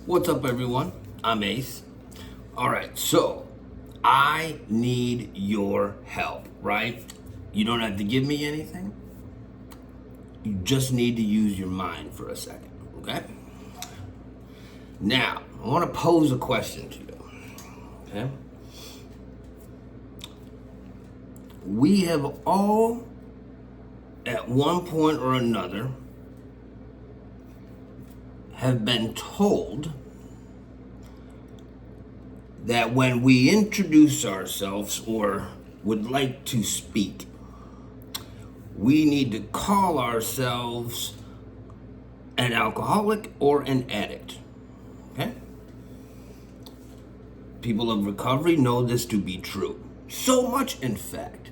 What's up, everyone? I'm Ace. All right, so I need your help, right? You don't have to give me anything. You just need to use your mind for a second, okay? Now, I want to pose a question to you, okay? We have all, at one point or another, have been told that when we introduce ourselves or would like to speak, we need to call ourselves an alcoholic or an addict. Okay? People of recovery know this to be true. So much, in fact,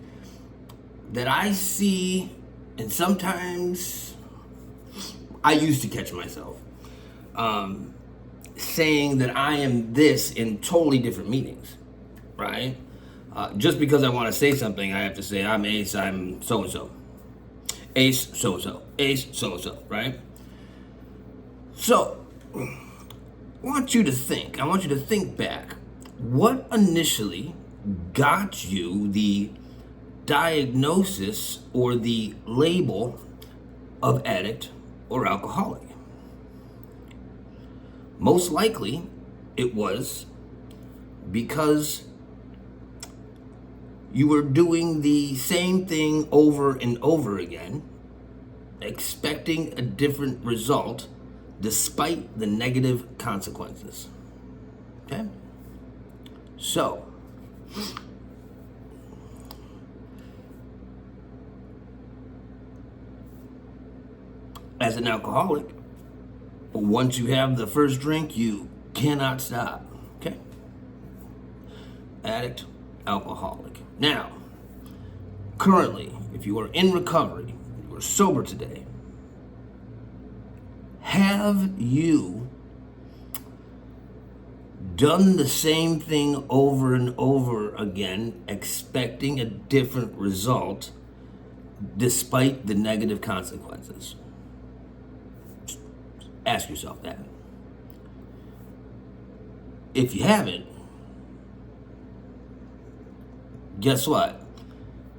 that I see, and sometimes I used to catch myself saying that I am this in totally different meanings, right? Just because I want to say something, I have to say I'm Ace, I'm so-and-so. Ace, so-and-so. Ace, so-and-so, right? So, I want you to think back. What initially got you the diagnosis or the label of addict or alcoholic? Most likely, it was because you were doing the same thing over and over again, expecting a different result despite the negative consequences. Okay? So, as an alcoholic, once you have the first drink, you cannot stop. Okay? Addict, alcoholic. Now, currently, if you are in recovery, you are sober today, have you done the same thing over and over again, expecting a different result despite the negative consequences? Ask yourself that. If you haven't, guess what?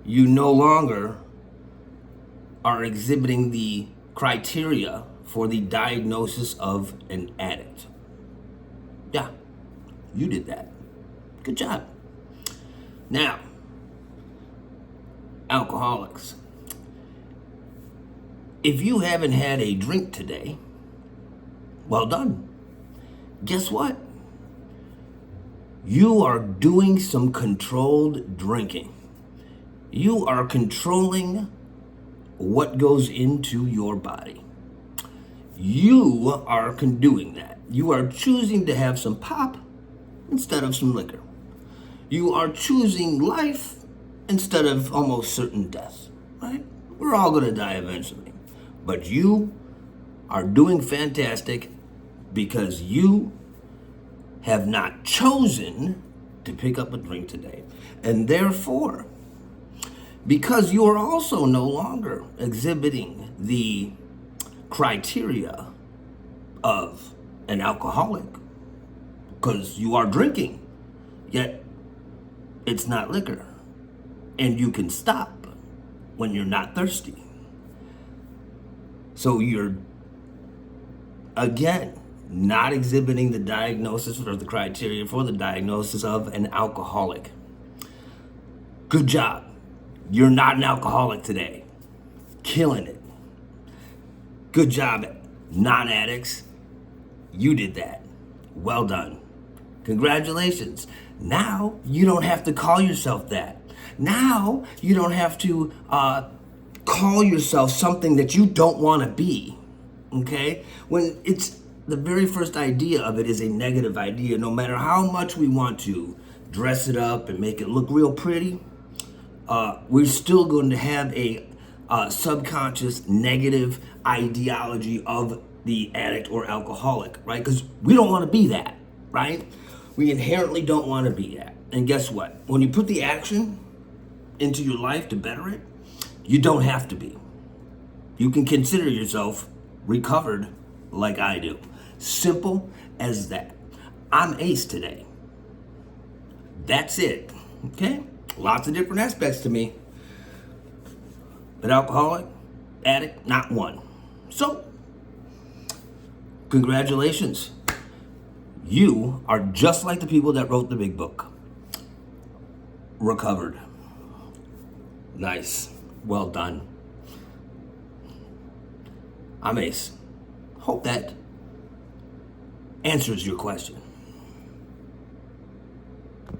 You no longer are exhibiting the criteria for the diagnosis of an addict. Yeah, you did that. Good job. Now, alcoholics. If you haven't had a drink today, well done. Guess what? You are doing some controlled drinking. You are controlling what goes into your body. You are doing that. You are choosing to have some pop instead of some liquor. You are choosing life instead of almost certain death, right? We're all going to die eventually. But you are doing fantastic because you have not chosen to pick up a drink today. And therefore, because you are also no longer exhibiting the criteria of an alcoholic, because you are drinking, yet it's not liquor, and you can stop when you're not thirsty. So you're, again, not exhibiting the diagnosis or the criteria for the diagnosis of an alcoholic. Good job. You're not an alcoholic today. Killing it. Good job, non-addicts. You did that. Well done. Congratulations. Now you don't have to call yourself that. Now you don't have to call yourself something that you don't want to be. Okay? When it's the very first idea of it is a negative idea, no matter how much we want to dress it up and make it look real pretty, we're still going to have a subconscious negative ideology of the addict or alcoholic, right? Because we don't want to be that, right? We inherently don't want to be that. And guess what? When you put the action into your life to better it, you don't have to be. You can consider yourself recovered like I do. Simple as that. I'm Ace today. That's it. Okay? Lots of different aspects to me. But alcoholic, addict, not one. So, congratulations. You are just like the people that wrote the big book. Recovered. Nice. Well done. I'm Ace. Hope that answers your question.